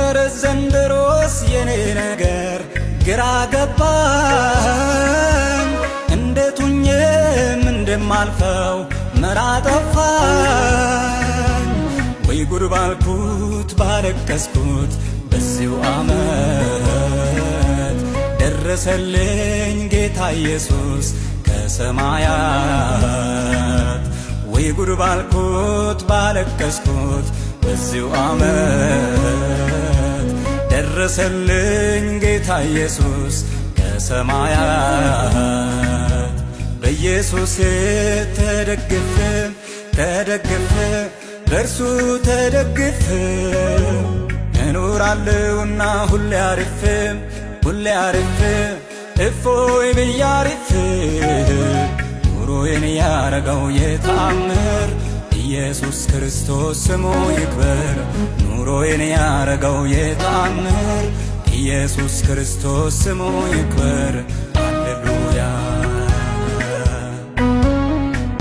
ኧረ ዘንድሮስ የኔ ነገር ግራ ገባኝ። እንዴት ሁኜም እንደማልፈው መላ ጠፋኝ። ወይ ጉድ ባልኩት ባለቀስኩት በዚሁ ዓመት ደረሰልኝ ጌታ ኢየሱስ ከሰማያት። ወይ ጉድ ባልኩት ባለቀስኩት በዚሁ ዓመት ደረሰልኝ ጌታ ኢየሱስ ከሰማያት። በኢየሱስ ተደግፌ በእርሱ ተደግፌ እኖራለሁና ሁሌ አርፌ እፎይ ብዬ አርፌ ኑሮዬን ያረገው የተአምር ኢየሱስ ክርስቶስ ስሙ ይክበር። ኑሮዬን ያረገው የተአምር ኢየሱስ ክርስቶስ ስሙ ይክበር። ሃሌሉያ